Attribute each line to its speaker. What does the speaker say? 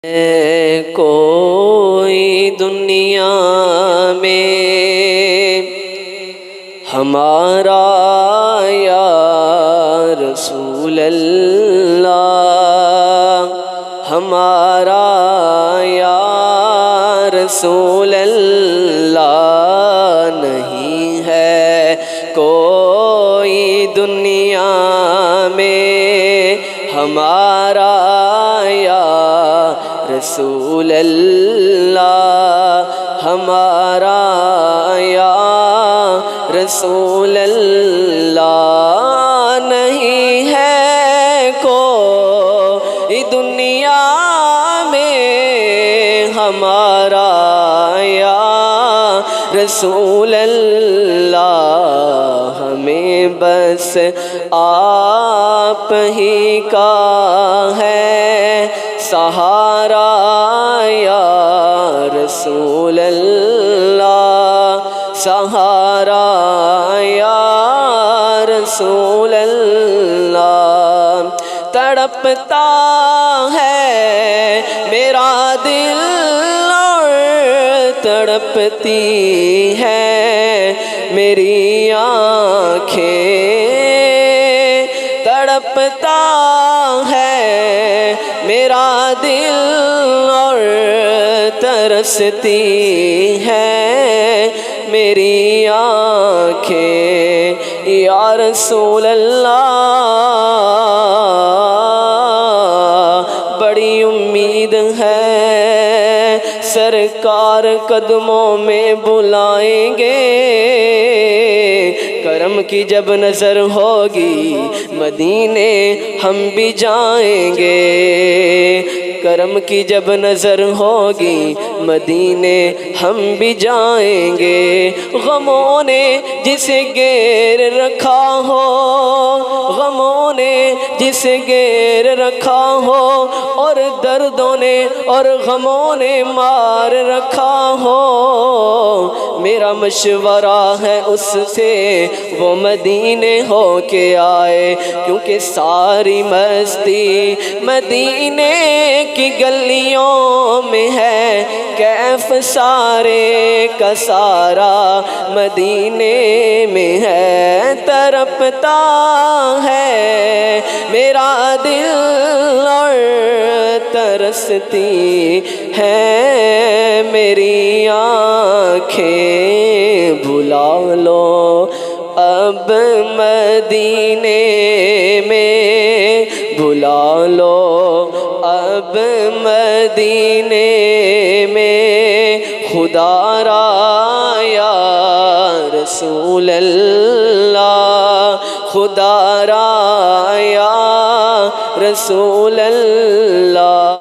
Speaker 1: ہے کوئی دنیا میں ہمارا یا رسول اللہ، ہمارا یا رسول اللہ نہیں ہے کوئی دنیا میں ہمارا یا رسول اللہ، ہمارا یا رسول اللہ نہیں ہے کوئی دنیا میں ہمارا یا رسول اللہ، ہمیں بس آپ ہی کا ہے سہارا یا رسول اللہ، سہارا یا رسول اللہ۔ تڑپتا ہے میرا دل اور تڑپتی ہے میری آنکھیں، تڑپتا ہے میرا دل اور ترستی ہے میری آنکھیں یا رسول اللہ۔ بڑی امید ہے سرکار قدموں میں بلائیں گے، کرم کی جب نظر ہوگی مدینے ہم بھی جائیں گے، کرم کی جب نظر ہوگی مدینے ہم بھی جائیں گے۔ غموں نے جسے گھیر رکھا ہو، غموں نے جسے گھیر رکھا ہو، اور دردوں نے اور غموں نے مار رکھا ہو، میرا مشورہ ہے اس سے وہ مدینے ہو کے آئے، کیونکہ ساری مستی مدینے کی گلیوں میں ہے، کیف سارے کا سارا مدینے میں ہے۔ تڑپتا ہے میرا دل اور ترستی ہے میری آنکھیں، بلا لو اب مدینے میں، بلا لو اب مدینے میں، خدا را یا رسول اللہ، خدا را یا رسول اللہ۔